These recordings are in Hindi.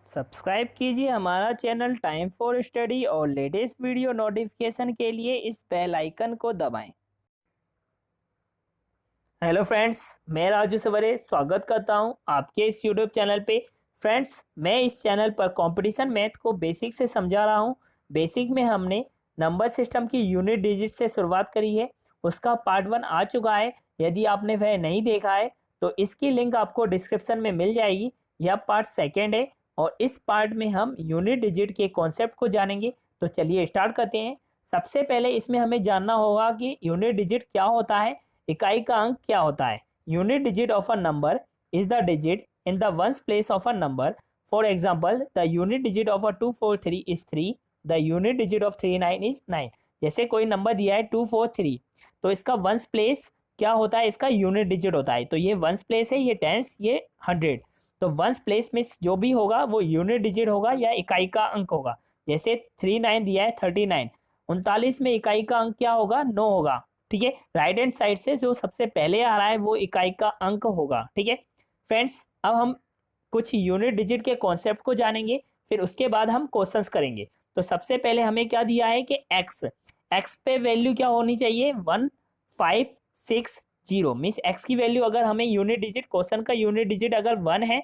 सब्सक्राइब कीजिए हमारा चैनल टाइम फॉर स्टडी और लेटेस्ट वीडियो नोटिफिकेशन के लिए इस बेल आइकन को दबाएं। हेलो फ्रेंड्स, मैं राजू सवरे स्वागत करता हूं आपके इस यूट्यूब चैनल पे। फ्रेंड्स, मैं इस चैनल पर कंपटीशन मैथ को बेसिक से समझा रहा हूं। बेसिक में हमने नंबर सिस्टम की यूनिट डिजिट से शुरुआत करी है। उसका पार्ट 1 आ चुका है। यदि आपने वह नहीं देखा है तो इसकी लिंक आपको डिस्क्रिप्शन में मिल जाएगी। यह पार्ट सेकेंड है और इस पार्ट में हम यूनिट डिजिट के कॉन्सेप्ट को जानेंगे। तो चलिए स्टार्ट करते हैं। सबसे पहले इसमें हमें जानना होगा कि यूनिट डिजिट क्या होता है, इकाई का अंक क्या होता है। Unit digit of a number is the digit in the ones place of a number. For example, the unit digit of a 243 is 3। The unit digit of 39 is 9। जैसे कोई नंबर दिया है 243, तो इसका वंस प्लेस क्या होता है, इसका यूनिट डिजिट होता है। तो ये वंस प्लेस है, ये टेंस, ये 100। तो वंस प्लेस में जो भी होगा वो यूनिट डिजिट होगा या इकाई का अंक होगा। जैसे 39 दिया है 39, 39 में इकाई का अंक क्या होगा, 9 होगा। ठीक है, राइट हैंड साइड से जो सबसे पहले आ रहा है वो इकाई का अंक होगा। ठीक है फ्रेंड्स, अब हम कुछ यूनिट डिजिट के कॉन्सेप्ट को जानेंगे, फिर उसके बाद हम क्वेश्चंस करेंगे। तो सबसे पहले हमें क्या दिया है कि एक्स, एक्स पे वैल्यू क्या होनी चाहिए, 1560। मीन्स एक्स की वैल्यू अगर हमें यूनिट डिजिट, क्वेश्चन का यूनिट डिजिट अगर 1 है,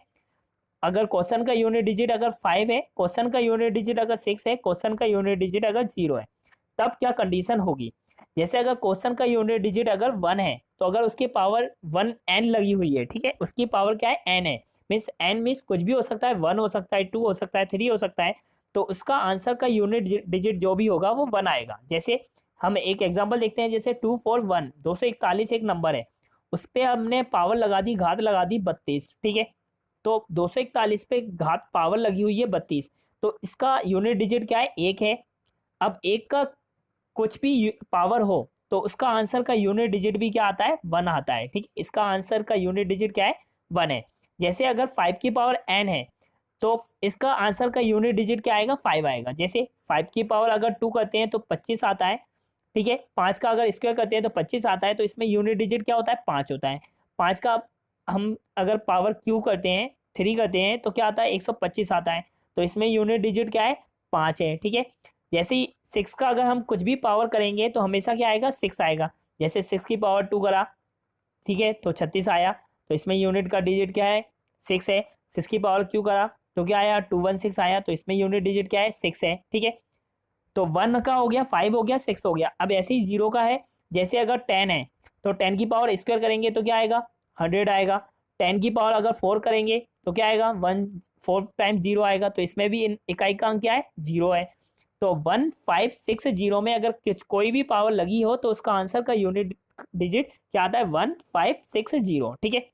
अगर क्वेश्चन का यूनिट डिजिट अगर 5 है, क्वेश्चन का यूनिट डिजिट अगर 6 है, क्वेश्चन का यूनिट डिजिट अगर 0 है, तब क्या कंडीशन होगी। जैसे अगर क्वेश्चन का यूनिट डिजिट अगर 1 है तो अगर उसकी पावर 1n लगी हुई है, ठीक है, उसकी पावर क्या है, n है। मीन्स n मीन्स कुछ भी हो सकता है, 1 हो सकता है, 2 हो सकता है, 3 हो सकता है। तो उसका आंसर का यूनिट डिजिट जो भी होगा वो 1 आएगा। जैसे हम एक एग्जांपल देखते हैं, जैसे 241 241 एक नंबर है, उस पर हमने पावर लगा दी, घात लगा दी 32। ठीक है, तो 241 पे घात पावर लगी हुई है 32, तो इसका यूनिट डिजिट क्या है, 1 है। अब एक का कुछ भी पावर हो तो उसका आंसर का यूनिट डिजिट भी क्या आता है, 1 आता है। ठीक, इसका आंसर का यूनिट डिजिट क्या है, 1 है। जैसे अगर 5 की पावर n है तो इसका आंसर का यूनिट डिजिट क्या आएगा, 5 आएगा। जैसे 5 की पावर अगर 2 करते हैं तो 25 आता है। ठीक है, 5 का अगर स्क्वायर करते हैं तो 25 आता है, तो इसमें यूनिट डिजिट क्या होता है, 5 होता है। 5 का हम अगर पावर क्यू करते हैं, 3 करते हैं तो क्या आता है, 125 आता है। तो इसमें यूनिट डिजिट क्या है, 5 है। ठीक है, जैसे ही 6 का अगर हम कुछ भी पावर करेंगे तो हमेशा क्या आएगा, 6 आएगा। जैसे 6 की पावर 2 करा, ठीक है, तो 36 आया। तो इसमें यूनिट का डिजिट क्या है, 6 है। 6 की पावर क्यू करा तो क्या आया, 216 आया। तो इसमें यूनिट डिजिट क्या है, 6 है। ठीक है, तो 1 का हो गया, 5 हो गया, 6 हो गया। अब ऐसे ही 0 का है, जैसे अगर 10 है तो 10 की पावर स्क्वायर करेंगे तो क्या आएगा, 100 आएगा। 10 की पावर अगर 4 करेंगे तो क्या आएगा, 4 टाइम्स 0 आएगा। तो इसमें भी इकाई का अंक क्या है, 0 है। तो 1560 में अगर कोई भी पावर लगी हो तो उसका आंसर का यूनिट डिजिट क्या आता है, 1560। ठीक है,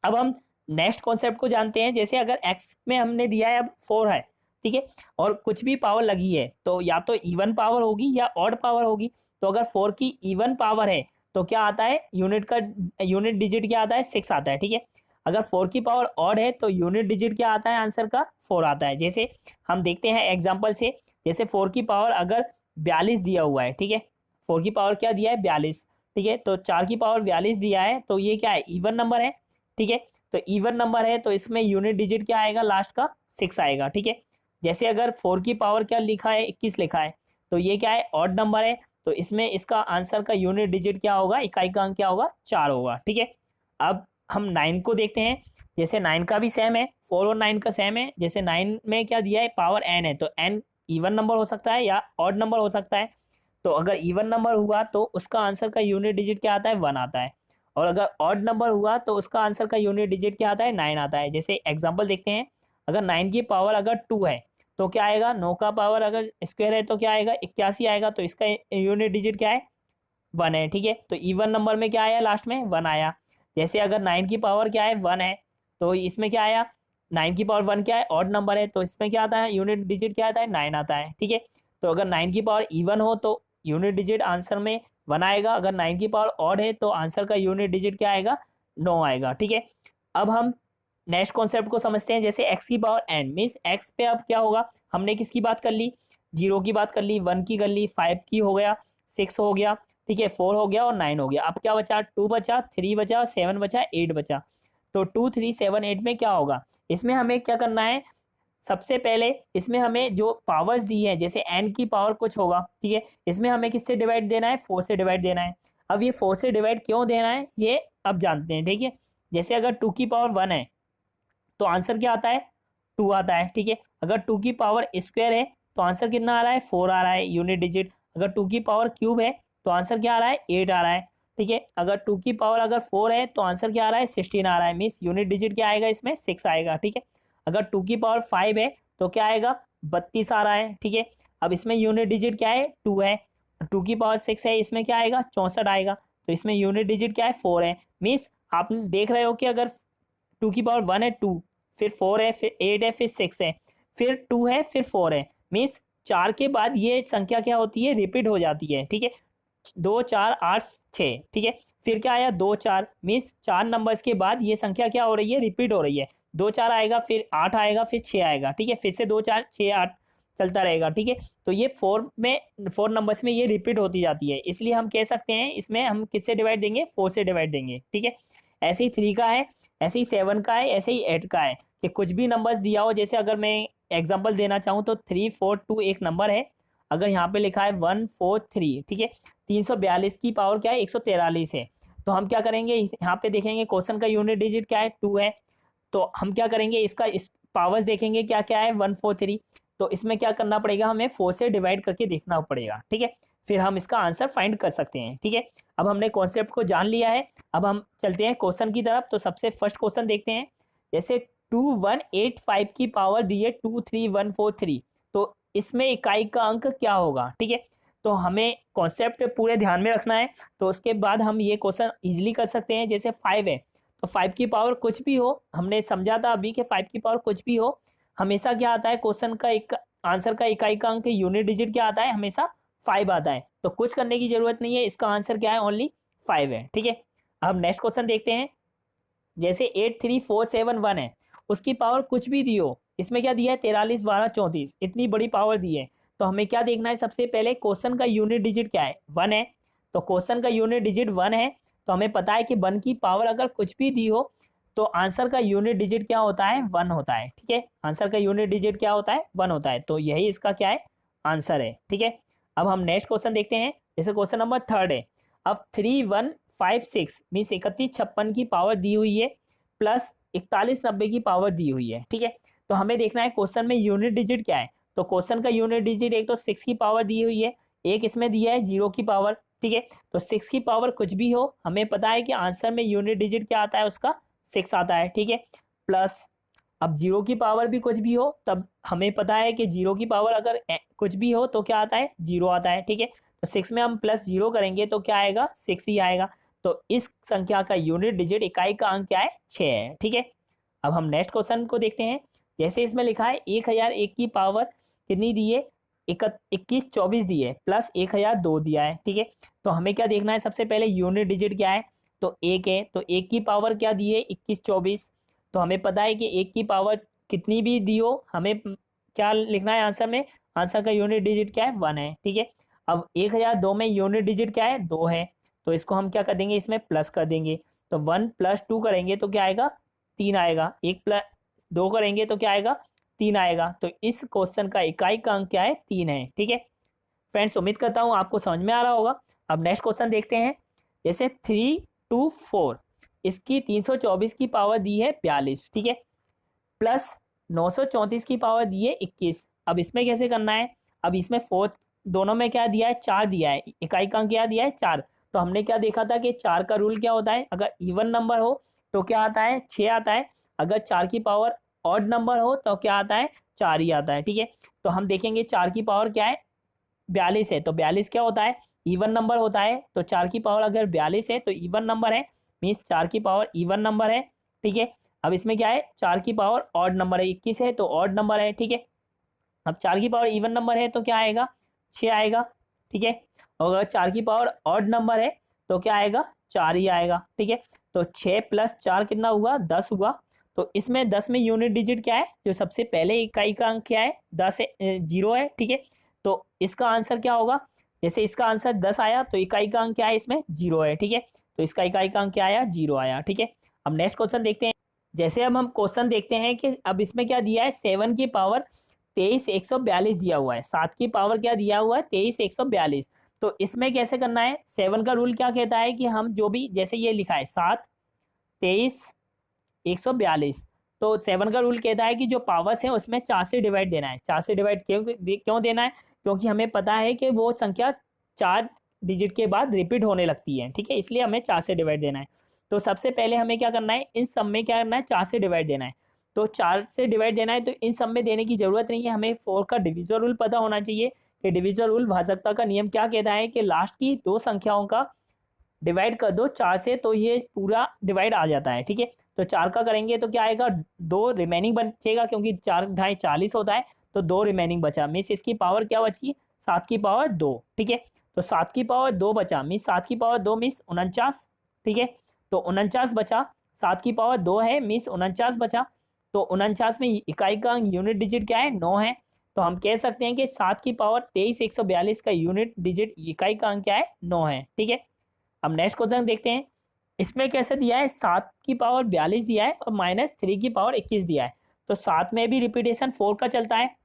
अब हम नेक्स्ट कॉन्सेप्ट को जानते हैं। जैसे अगर x में हमने दिया है अब 4 है, ठीक है, और कुछ भी पावर लगी है तो या तो इवन पावर होगी या ऑड पावर होगी। तो अगर 4 की इवन पावर है तो क्या आता है, यूनिट का यूनिट डिजिट क्या आता है, 6 आता है। ठीक है, अगर 4 की पावर ऑड है तो यूनिट डिजिट क्या आता है, आंसर का 4 आता है। जैसे हम देखते हैं एग्जाम्पल से, जैसे 4 की पावर अगर 42 दिया हुआ है, ठीक है, 4 की पावर क्या दिया है, 42। ठीक है, तो 4 की पावर 42 दिया है तो ये क्या है, इवन नंबर है। ठीक है, तो इवन नंबर है तो इसमें यूनिट डिजिट क्या आएगा, लास्ट का 6 आएगा। ठीक है, जैसे अगर 4 की पावर क्या लिखा है, 21 लिखा है, तो ये क्या है, ऑड नंबर है। तो इसमें इसका आंसर का यूनिट डिजिट क्या होगा, इकाई का अंक क्या होगा, 4 होगा। ठीक है, अब हम 9 को देखते हैं। जैसे 9 का भी सेम है, 4 और 9 का सेम है। जैसे 9 में क्या दिया है, पावर n है, तो n इवन नंबर हो सकता है या ऑड नंबर हो सकता है। तो अगर इवन नंबर हुआ तो उसका आंसर का यूनिट डिजिट क्या आता है, 1 आता है। और अगर ऑड नंबर हुआ तो उसका आंसर का यूनिट डिजिट क्या आता है, 9 आता है। जैसे एग्जांपल देखते हैं, अगर 9 की पावर अगर 2 है तो क्या आएगा, 9 का पावर अगर स्क्वायर है तो क्या आएगा, 81 आएगा। तो इसका यूनिट डिजिट क्या है, 1 है। ठीक है, तो इवन नंबर में क्या आया, लास्ट में 1 आया। जैसे अगर 9 की पावर क्या है, 1 है, तो इसमें क्या आया, 9 की पावर 1 क्या है, ऑड नंबर है, तो इसमें क्या आता है, यूनिट डिजिट क्या आता है, 9 आता है। ठीक है, तो अगर 9 की पावर इवन हो तो यूनिट डिजिट आंसर में 1 आएगा। अगर 9 की पावर ऑड है तो आंसर का यूनिट डिजिट क्या आएगा, 9 आएगा। ठीक है, अब हम नेक्स्ट कॉन्सेप्ट को समझते हैं। जैसे x की पावर n मीन्स x पे अब क्या होगा, हमने किसकी बात कर ली, 0 की बात कर ली, 1 की कर ली, 5 की हो गया, 6 हो गया, ठीक है, 4 हो गया और 9 हो गया। अब क्या बचा, 2 बचा, 3 बचा, 7 बचा, 8 बचा। तो 2 3 7 8 में क्या होगा, इसमें हमें क्या करना है, सबसे पहले इसमें हमें जो पावर्स दी है, जैसे n की पावर कुछ होगा, ठीक है, इसमें हमें किससे डिवाइड देना है, 4 से डिवाइड देना है। अब ये 4 से डिवाइड क्यों देना है ये अब जानते हैं, ठीक है। जैसे अगर 2 की पावर 1 है तो आंसर क्या आता है, 2 आता है, ठीक है। अगर 2 की पावर स्क्वायर है तो आंसर कितना आ रहा है, 4 आ रहा है यूनिट डिजिट। अगर 2 की पावर क्यूब है तो आंसर क्या आ रहा है, 8 आ रहा है, ठीक है। अगर 2 की पावर अगर 4 है तो आंसर क्या आ रहा है, 16 आ रहा है, मीन्स यूनिट डिजिट क्या आएगा इसमें, 6 आएगा, ठीक है। अगर 2 की पावर 5 है तो क्या आएगा, 32 आ रहा है, ठीक है। अब इसमें यूनिट डिजिट क्या है, 2 है। 2 की पावर 6 है, इसमें क्या आएगा, 64 आएगा। तो इसमें यूनिट डिजिट क्या है, 4 है। मीन्स आप देख रहे हो कि अगर 2 की पावर 1 है 2, फिर 4 है, फिर 8 है, फिर 6 है, फिर 2 है, फिर 4 है, मीन्स 4 के बाद ये संख्या क्या होती है, रिपीट हो जाती है, ठीक है। 2 4 8 6, ठीक है। फिर क्या आया, 2 4, मीन्स 4 नंबर्स के बाद ये संख्या क्या हो रही है, रिपीट हो रही है। 2 4 आएगा, फिर 8 आएगा, फिर 6 आएगा, ठीक है। फिर से 2 4 6 8 चलता रहेगा, ठीक है। तो ये 4 नंबर्स में ये रिपीट होती जाती है, इसलिए हम कह सकते हैं इसमें हम किससे डिवाइड देंगे, 4 से डिवाइड देंगे, ठीक है। ऐसे ही 3 का है, ऐसे ही 7 का है, ऐसे ही 8 का है, कि कुछ भी नंबर्स दिया हो। जैसे अगर मैं एग्जांपल देना चाहूँ तो 3 4 2 एक नंबर है, अगर यहाँ पे लिखा है 1 4 3, ठीक है। 342 की पावर क्या है, 143 है। तो हम क्या करेंगे, यहाँ पे देखेंगे क्वेश्चन का यूनिट डिजिट क्या है, 2 है। तो हम क्या करेंगे, इसका इस पावर्स देखेंगे क्या क्या है, 1 4 3। तो इसमें क्या करना पड़ेगा, हमें 4 से डिवाइड करके देखना पड़ेगा, ठीक है। फिर हम इसका आंसर फाइंड कर सकते हैं, ठीक है। अब हमने कॉन्सेप्ट को जान लिया है, अब हम चलते हैं क्वेश्चन की तरफ। तो सबसे फर्स्ट क्वेश्चन देखते हैं। जैसे 2185 की पावर दी है 23143, तो इसमें इकाई का अंक क्या होगा, ठीक है। तो हमें कॉन्सेप्ट पूरे ध्यान में रखना है, तो उसके बाद हम ये क्वेश्चन इजीली कर सकते हैं। जैसे 5 है तो 5 की पावर कुछ भी हो, हमने समझा था अभी कि 5 की पावर कुछ भी हो, हमेशा क्या आता है क्वेश्चन का एक आंसर का इकाई का अंक यूनिट डिजिट क्या आता है, हमेशा 5 आता है। तो कुछ करने की जरूरत नहीं है, इसका आंसर क्या है, ओनली 5 है, ठीक है। अब नेक्स्ट क्वेश्चन देखते हैं। जैसे 83471 है, उसकी पावर कुछ भी दी हो, इसमें क्या दिया है, 43 12 34, इतनी बड़ी पावर दी है। तो हमें क्या देखना है, सबसे पहले क्वेश्चन का यूनिट डिजिट क्या है, 1 है। तो क्वेश्चन का यूनिट डिजिट 1 है, तो हमें पता है कि 1 की पावर अगर कुछ भी दी हो तो आंसर का यूनिट डिजिट क्या होता है, 1 होता है, ठीक है। आंसर का यूनिट डिजिट क्या होता है, 1 होता है। तो यही इसका क्या है, आंसर है, ठीक है। अब हम नेक्स्ट क्वेश्चन देखते हैं। जैसे क्वेश्चन नंबर 3 है। अब 3156 मीन्स 3156 की पावर दी हुई है, प्लस 4190 की पावर दी हुई है, ठीक है। तो हमें देखना है क्वेश्चन में यूनिट डिजिट क्या है। तो क्वेश्चन का यूनिट डिजिट एक तो 6 की पावर दी हुई है, एक इसमें दिया है 0 की पावर, ठीक है। तो 6 की पावर कुछ भी हो, हमें पता है कि आंसर में यूनिट डिजिट क्या आता है, उसका 6 आता है, ठीक है। प्लस अब 0 की पावर भी कुछ भी हो, तब हमें पता है कि 0 की पावर अगर कुछ भी हो तो क्या आता है, 0 आता है, ठीक है। तो 6 में हम प्लस 0 करेंगे तो क्या आएगा, 6 ही आएगा। तो इस संख्या का यूनिट डिजिट इकाई का अंक क्या है, 6 है, ठीक है। अब हम नेक्स्ट क्वेश्चन को देखते हैं। जैसे इसमें लिखा है 1001 की पावर कितनी दी है, 21 24 दी है, प्लस 1002 दिया है, ठीक है। तो हमें क्या देखना है, सबसे पहले यूनिट डिजिट क्या है, तो 1 है। तो 1 की पावर क्या दी है, 21 24। तो हमें पता है कि 1 की पावर कितनी भी दी हो, हमें क्या लिखना है आंसर में, आंसर का यूनिट डिजिट क्या है, 1 है, ठीक है। अब 1002 में यूनिट डिजिट क्या है, 2 है। तो इसको हम क्या कर देंगे, इसमें प्लस कर देंगे। तो 1 + 2 करेंगे तो क्या आएगा, 3 आएगा। 1 + 2 करेंगे तो क्या आएगा, 3 आएगा। तो इस क्वेश्चन का इकाई का अंक क्या है, 3 है, ठीक है। फ्रेंड्स उम्मीद करता हूँ आपको समझ में आ रहा होगा। अब नेक्स्ट क्वेश्चन देखते हैं। जैसे 324, इसकी 324 की पावर दी है 42, ठीक है, प्लस 934 की पावर दी है 21। अब इसमें कैसे करना है, अब इसमें फोर्थ दोनों में क्या दिया है, 4 दिया है, इकाई का अंक क्या दिया है, 4। तो हमने क्या देखा था कि 4 का रूल क्या होता है, अगर इवन नंबर हो तो क्या आता है, 6 आता है। अगर 4 की पावर ऑड नंबर हो तो क्या आता है, 4 ही आता है, ठीक है। तो हम देखेंगे 4 की पावर क्या है, 42 है। तो 42 क्या होता है, इवन नंबर होता है। तो 4 की पावर अगर 42 है तो इवन नंबर है, मीन्स 4 की पावर इवन नंबर है, ठीक है। अब इसमें क्या है, 4 की पावर ऑड नंबर है, 21 है तो ऑड नंबर है, ठीक है। अब 4 की पावर इवन नंबर है तो क्या आएगा, 6 आएगा, ठीक है। और अगर 4 की पावर ऑड नंबर है तो क्या आएगा, 4 ही आएगा, ठीक है। तो 6 + 4 कितना हुआ, 10 हुआ। तो इसमें 10 में यूनिट डिजिट क्या है, जो सबसे पहले इकाई का अंक क्या है, 10 है, 0 है, ठीक है। तो इसका आंसर क्या होगा, जैसे इसका आंसर 10 आया तो इकाई का अंक क्या है, इसमें 0 है, ठीक है। तो इसका इकाई का अंक क्या आया, 0 आया, ठीक है। अब नेक्स्ट क्वेश्चन देखते हैं। जैसे अब हम क्वेश्चन देखते हैं कि अब इसमें क्या दिया है, 7 की पावर 23,142 दिया हुआ है, 7 की पावर क्या दिया हुआ है 23,142। तो इसमें कैसे करना है, 7 का रूल क्या कहता है कि हम जो भी, जैसे ये लिखा है 7 23,142, तो 7 का रूल कहता है कि जो पावर्स है उसमें 4 से डिवाइड देना है। 4 से डिवाइड क्यों देना है, क्योंकि हमें पता है कि वो संख्या 4 डिजिट के बाद रिपीट होने लगती है, ठीक है, इसलिए हमें 4 से डिवाइड देना है। तो सबसे पहले हमें क्या करना है, इन सब में क्या करना है, 4 से डिवाइड देना है। तो 4 से डिवाइड देना है, तो इन सब में देने की जरूरत नहीं है, हमें 4 का डिविजन रूल पता होना चाहिए कि डिविजन रूल भाजकता का नियम क्या कहता है कि लास्ट की दो संख्याओं का डिवाइड कर दो 4 से, तो ये पूरा डिवाइड आ जाता है, ठीक है। तो 4 का करेंगे तो क्या आएगा, 2 रिमेनिंग बचेगा, क्योंकि 4 ढाई 40 होता है, तो 2 रिमेनिंग बचा, मीन्स इसकी पावर क्या बची, 7 की पावर 2, ठीक है। तो 7 की पावर 2 बचा, मीन्स 7 की पावर 2 मीन्स 49, ठीक है। तो 49 बचा, 7 की पावर 2 है मीन्स 49 बचा। तो 49 में इकाई का यूनिट डिजिट क्या है, 9 है। तो हम कह सकते हैं कि 7 की पावर 23,142 का यूनिट डिजिट इकाई का अंक क्या है, 9 है, ठीक है। अब नेक्स्ट क्वेश्चन देखते हैं, इसमें कैसे दिया है, 7 की पावर 42 दिया है और -3 की पावर 21 दिया है। तो 7 में भी रिपीटेशन 4 का चलता है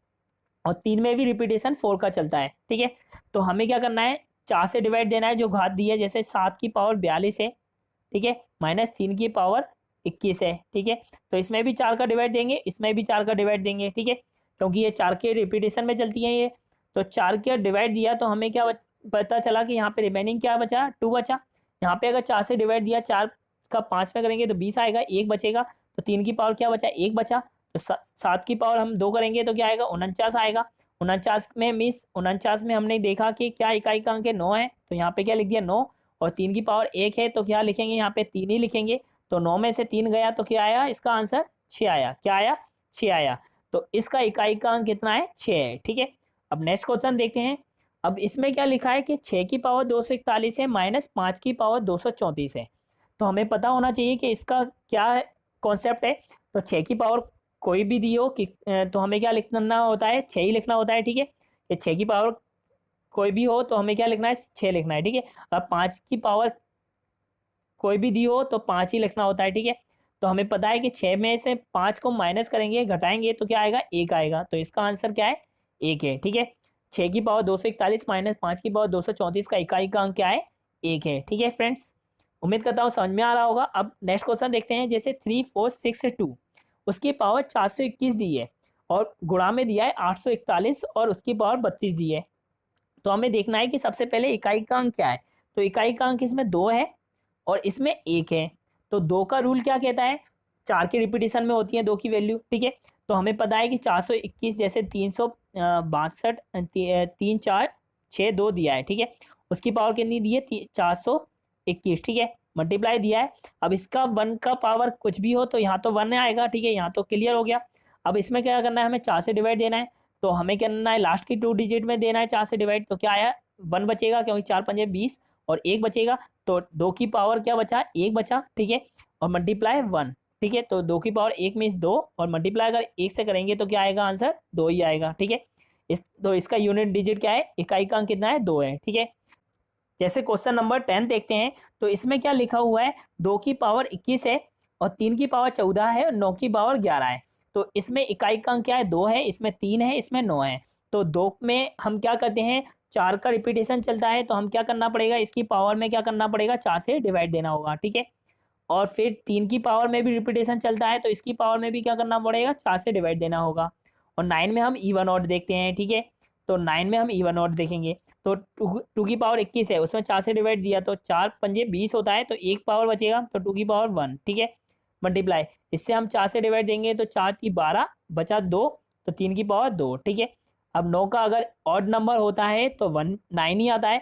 और 3 में भी रिपीटेशन 4 का चलता है, ठीक है। तो हमें क्या करना है, 4 से डिवाइड देना है जो घात दी है, जैसे 7 की पावर 42 है, ठीक है, -3 की पावर 21 है, ठीक है। तो इसमें भी 4 का डिवाइड देंगे, इसमें भी 4 का डिवाइड देंगे, ठीक है, क्योंकि ये 4 के रिपीटेशन में चलती है ये। तो 4 का डिवाइड दिया तो हमें क्या पता चला कि यहाँ पे रिमेनिंग क्या बचा, 2 बचा। यहाँ पे अगर 4 से डिवाइड दिया, 4 का 5 में करेंगे तो 20 आएगा, 1 बचेगा। तो 3 की पावर क्या बचा, 1 बचा। तो 7 की पावर हम 2 करेंगे तो क्या आएगा, 49 आएगा। 49 में मिस 49 में हमने देखा कि क्या इकाई का अंक है, 9 है, तो यहाँ पे क्या लिख दिया 9। और 3 की पावर 1 है, तो क्या लिखेंगे, यहाँ पे 3 ही लिखेंगे। तो 9 में से 3 गया तो क्या आया, इसका आंसर 6 आया। क्या आया, 6 आया। तो इसका इकाई का अंक कितना है, 6 है, ठीक है। अब नेक्स्ट क्वेश्चन देखते हैं। अब इसमें क्या लिखा है कि 6 की पावर 241 है -5 की पावर 234 है। तो हमें पता होना चाहिए कि इसका क्या कॉन्सेप्ट है। तो 6 की पावर कोई भी दी हो कि तो हमें क्या लिखना होता है, 6 ही लिखना होता है, ठीक है। कि 6 की पावर कोई भी हो तो हमें क्या लिखना है, 6 लिखना है, ठीक है। अब 5 की पावर कोई भी दी हो तो 5 ही लिखना होता है, ठीक है। तो हमें पता है कि 6 में से 5 को माइनस करेंगे, घटाएंगे तो क्या आएगा, 1 आएगा। तो इसका आंसर क्या है, 1 है, ठीक है। 6 की पावर 241 -5 की पावर 234 का इकाई का अंक क्या है, 1 है, ठीक है फ्रेंड्स। उम्मीद करता हूँ समझ में आ रहा होगा। अब नेक्स्ट क्वेश्चन देखते हैं, जैसे 3 4 6 2, उसकी पावर 421 दी है और गुणा में दिया है 841 और उसकी पावर 32 दी है। तो हमें देखना है कि सबसे पहले इकाई का अंक क्या है। तो इकाई का अंक इसमें 2 है और इसमें 1 है। तो 2 का रूल क्या कहता है, 4 के रिपीटेशन में होती है 2 की वैल्यू, ठीक है। तो हमें पता है कि 421 जैसे 362 3 4 6 2 दिया है, ठीक है। उसकी पावर कितनी दी है, 421, ठीक है, मल्टीप्लाई दिया है। अब इसका 1 का पावर कुछ भी हो तो यहाँ तो 1 आएगा, ठीक है, यहाँ तो क्लियर हो गया। अब इसमें क्या करना है, हमें 4 से डिवाइड देना है। तो हमें क्या करना है, लास्ट की 2 डिजिट में देना है 4 से डिवाइड। तो क्या आया, 1 बचेगा, क्योंकि 4 पंजे 20 और 1 बचेगा। तो 2 की पावर क्या बचा, 1 बचा, ठीक है, और मल्टीप्लाई 1, ठीक है। तो 2 की पावर 1 मीन्स 2 और मल्टीप्लाई अगर 1 से करेंगे तो क्या आएगा, आंसर 2 ही आएगा, ठीक है। तो इसका यूनिट डिजिट क्या है, इकाई का अंक कितना है, 2 है, ठीक है। जैसे क्वेश्चन नंबर 10 देखते हैं, तो इसमें क्या लिखा हुआ है, 2 की पावर 21 है और 3 की पावर 14 है और 9 की पावर 11 है। तो इसमें इकाई का अंक क्या है, 2 है, इसमें 3 है, इसमें 9 है। तो 2 में हम क्या करते हैं, 4 का रिपीटेशन चलता है, तो हम क्या करना पड़ेगा, इसकी पावर में क्या करना पड़ेगा, 4 से डिवाइड देना होगा, ठीक है। और फिर 3 की पावर में भी रिपीटेशन चलता है, तो इसकी पावर में भी क्या करना पड़ेगा, 4 से डिवाइड देना होगा। और 9 में हम इवन ऑड देखते हैं, ठीक है। तो 9 में हम इवन ऑड देखेंगे। तो 2 की पावर 21 है, उसमें 4 से डिवाइड दिया तो 4 पंजे 20 होता है, तो 1 पावर बचेगा, तो 2 की पावर 1, ठीक है, मल्टीप्लाई। इससे हम 4 से डिवाइड देंगे तो 4 की 12 बचा 2, तो 3 की पावर 2, ठीक है। अब 9 का अगर ऑड नंबर होता है तो 9 ही आता है,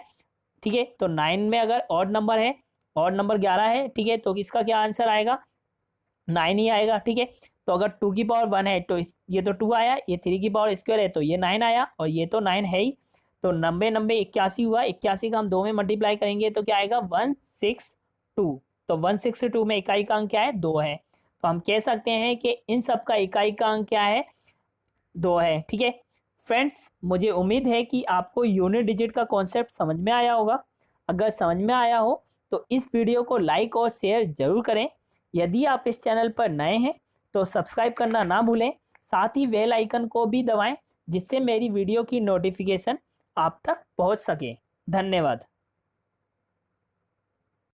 ठीक है। तो 9 में अगर ऑड नंबर है, ऑड नंबर 11 है, ठीक है, तो इसका क्या आंसर आएगा, 9 ही आएगा, ठीक है। तो अगर 2 की पावर 1 है तो ये तो 2 आया, ये 3 की पावर स्क्वायर है तो ये 9 आया और ये तो 9 है ही। तो 90 90 81 हुआ, 81 का हम 2 में मल्टीप्लाई करेंगे तो क्या आएगा, 162। तो 162 में इकाई का अंक क्या है, 2 है। तो हम कह सकते हैं कि इन सब का इकाई का अंक क्या है, 2 है, ठीक है। फ्रेंड्स, मुझे उम्मीद है कि आपको यूनिट डिजिट का कॉन्सेप्ट समझ में आया होगा। अगर समझ में आया हो तो इस वीडियो को लाइक और शेयर जरूर करें। यदि आप इस चैनल पर नए हैं तो सब्सक्राइब करना ना भूलें, साथ ही बेल आइकन को भी दबाएं जिससे मेरी वीडियो की नोटिफिकेशन आप तक पहुंच सके। धन्यवाद।